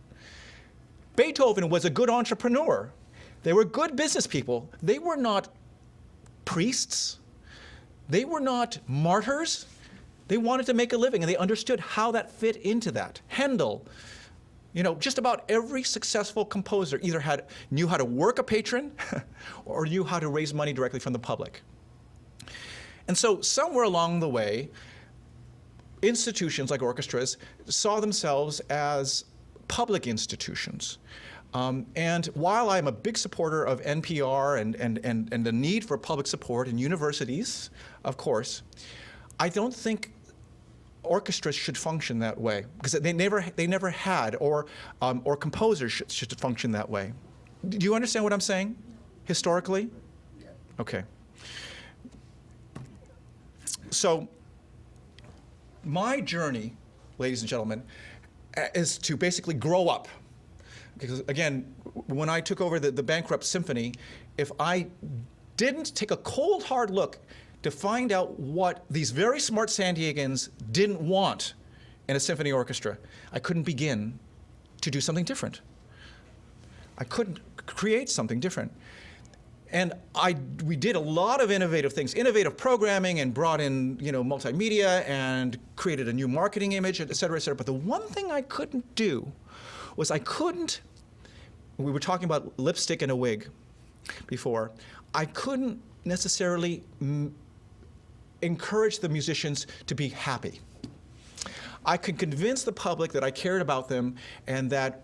Beethoven was a good entrepreneur. They were good business people. They were not priests. They were not martyrs. They wanted to make a living, and they understood how that fit into that. Handel, just about every successful composer either knew how to work a patron or knew how to raise money directly from the public. And so somewhere along the way, institutions like orchestras saw themselves as public institutions. And while I'm a big supporter of NPR and the need for public support in universities, of course, I don't think orchestras should function that way, because they never had, or composers should function that way. Do you understand what I'm saying, historically? Yeah. Okay. So my journey, ladies and gentlemen, is to basically grow up. Because again, when I took over the bankrupt symphony, if I didn't take a cold, hard look to find out what these very smart San Diegans didn't want in a symphony orchestra, I couldn't begin to do something different. I couldn't create something different. And we did a lot of innovative things, innovative programming, and brought in multimedia and created a new marketing image, et cetera, et cetera. But the one thing I couldn't do was we were talking about lipstick and a wig before, I couldn't necessarily encourage the musicians to be happy. I could convince the public that I cared about them and that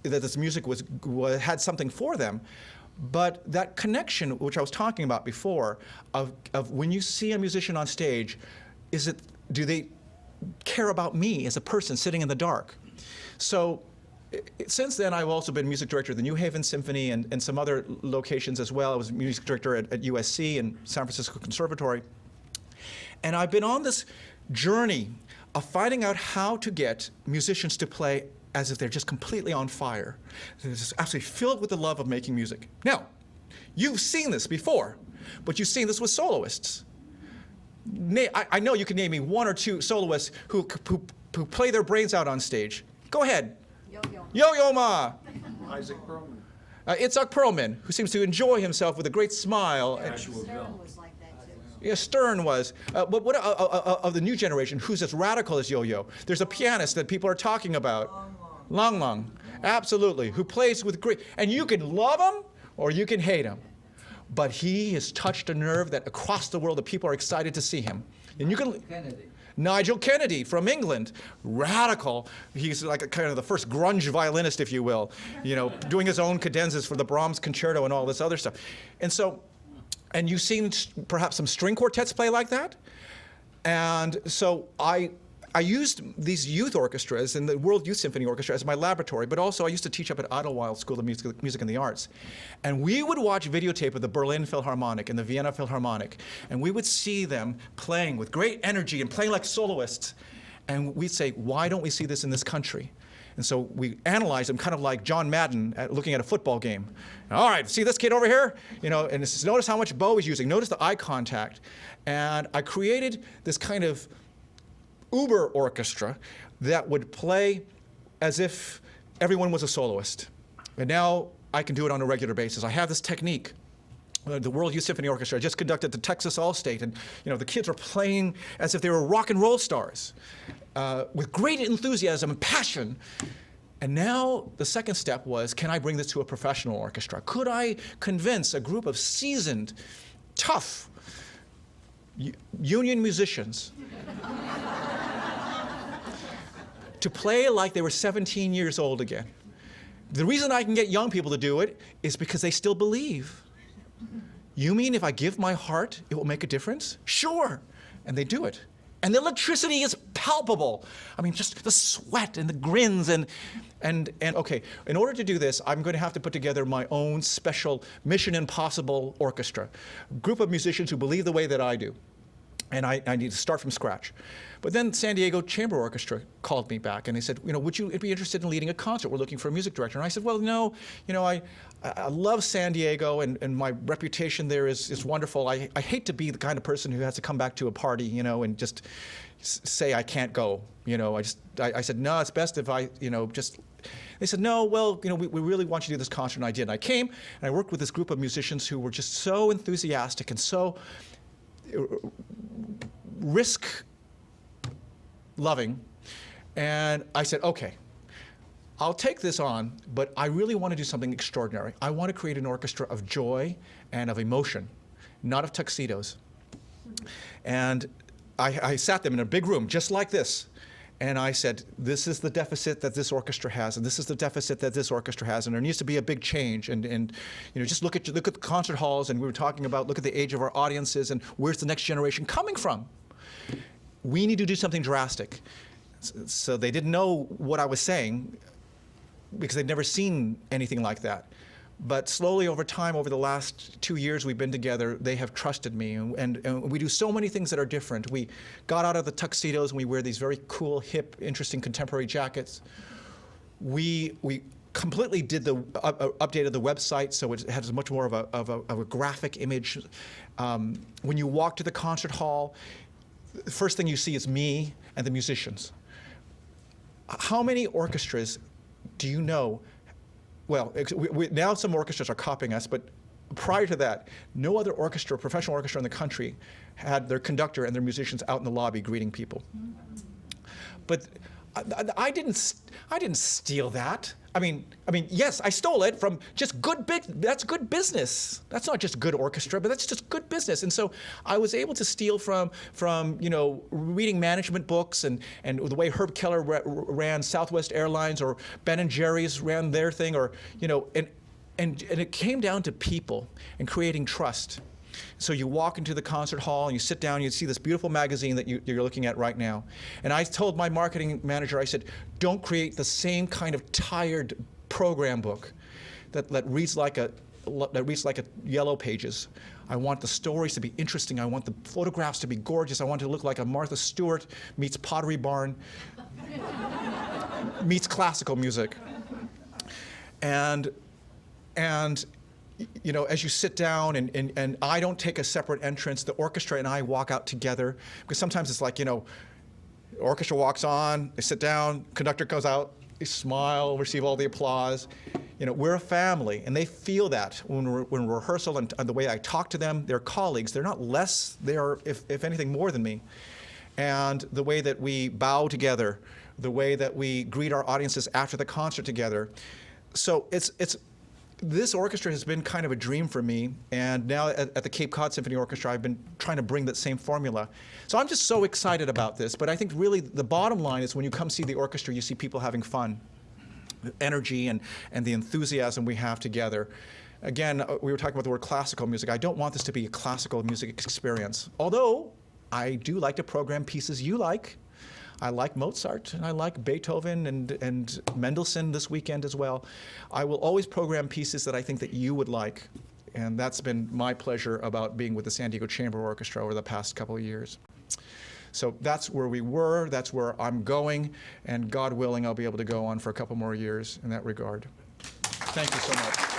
this music had something for them. But that connection, which I was talking about before, of when you see a musician on stage, do they care about me as a person sitting in the dark? So since then, I've also been music director of the New Haven Symphony and some other locations as well. I was music director at USC and San Francisco Conservatory. And I've been on this journey of finding out how to get musicians to play as if they're just completely on fire. They're just absolutely filled with the love of making music. Now, you've seen this before, but you've seen this with soloists. I know you can name me one or two soloists who play their brains out on stage. Go ahead. Yo-Yo. Yo-Yo Ma. Isaac Perlman. Itzhak Perlman, who seems to enjoy himself with a great smile. Stern was like that too. Yeah, Stern was. But what of the new generation, who's as radical as Yo-Yo? There's a pianist that people are talking about. Lang. Absolutely. Who plays with great, and you can love him or you can hate him. But he has touched a nerve that across the world the people are excited to see him. And you can. Nigel Kennedy from England, radical. He's like kind of the first grunge violinist, if you will, doing his own cadenzas for the Brahms Concerto and all this other stuff. And you've seen perhaps some string quartets play like that. And so I used these youth orchestras and the World Youth Symphony Orchestra as my laboratory, but also I used to teach up at Idlewild School of Music and the Arts. And we would watch videotape of the Berlin Philharmonic and the Vienna Philharmonic, and we would see them playing with great energy and playing like soloists. And we'd say, why don't we see this in this country? And so we analyzed them kind of like John Madden looking at a football game. All right, see this kid over here? And notice how much Bo is using. Notice the eye contact. And I created this kind of Uber orchestra that would play as if everyone was a soloist. And now I can do it on a regular basis. I have this technique. The World Youth Symphony Orchestra, I just conducted the Texas All-State, and the kids are playing as if they were rock and roll stars with great enthusiasm and passion. And now the second step was, can I bring this to a professional orchestra? Could I convince a group of seasoned, tough union musicians to play like they were 17 years old again? The reason I can get young people to do it is because they still believe. You mean if I give my heart, it will make a difference? Sure. And they do it. And the electricity is palpable. I mean, just the sweat and the grins and okay, in order to do this, I'm going to have to put together my own special Mission Impossible orchestra, a group of musicians who believe the way that I do. and I needed to start from scratch. But then San Diego Chamber Orchestra called me back, and they said, would you be interested in leading a concert? We're looking for a music director. And I said, well, no, I love San Diego, and my reputation there is wonderful. I hate to be the kind of person who has to come back to a party, and just say I can't go. I said, no, it's best if I, just. They said, no, well, we really want you to do this concert, and I did. And I came, and I worked with this group of musicians who were just so enthusiastic and so risk-loving. And I said, okay, I'll take this on, but I really want to do something extraordinary. I want to create an orchestra of joy and of emotion, not of tuxedos. And I sat them in a big room, just like this. And I said, this is the deficit that this orchestra has, and this is the deficit that this orchestra has, and there needs to be a big change. And just look at the concert halls, and we were talking about, look at the age of our audiences, and where's the next generation coming from? We need to do something drastic. So they didn't know what I was saying, because they'd never seen anything like that. But slowly over time, over the last 2 years we've been together, they have trusted me. And we do so many things that are different. We got out of the tuxedos and we wear these very cool, hip, interesting contemporary jackets. We completely did updated the website so it has much more of a graphic image. When you walk to the concert hall, the first thing you see is me and the musicians. How many orchestras do you know? Well, now some orchestras are copying us, but prior to that, no other orchestra, professional orchestra in the country, had their conductor and their musicians out in the lobby greeting people. But I didn't steal that. I mean, yes, I stole it from just that's good business. That's not just good orchestra, but that's just good business. And so I was able to steal from reading management books and the way Herb Keller ran Southwest Airlines, or Ben & Jerry's ran their thing, or and it came down to people and creating trust. So you walk into the concert hall and you sit down and you see this beautiful magazine that you're looking at right now. And I told my marketing manager, I said, don't create the same kind of tired program book that reads like a Yellow Pages. I want the stories to be interesting. I want the photographs to be gorgeous. I want it to look like a Martha Stewart meets Pottery Barn meets classical music. And as you sit down and I don't take a separate entrance, the orchestra and I walk out together, because sometimes it's like, the orchestra walks on, they sit down, conductor goes out, they smile, receive all the applause. We're a family, and they feel that when rehearsal and the way I talk to them. They're colleagues. They're not less. They are, if anything, more than me. And the way that we bow together, the way that we greet our audiences after the concert together. So this orchestra has been kind of a dream for me, and now at the Cape Cod Symphony Orchestra, I've been trying to bring that same formula. So I'm just so excited about this, but I think really the bottom line is when you come see the orchestra, you see people having fun, the energy and the enthusiasm we have together. Again, we were talking about the word classical music. I don't want this to be a classical music experience, although I do like to program pieces you like. I like Mozart, and I like Beethoven and Mendelssohn this weekend as well. I will always program pieces that I think that you would like, and that's been my pleasure about being with the San Diego Chamber Orchestra over the past couple of years. So that's where we were, that's where I'm going, and God willing, I'll be able to go on for a couple more years in that regard. Thank you so much.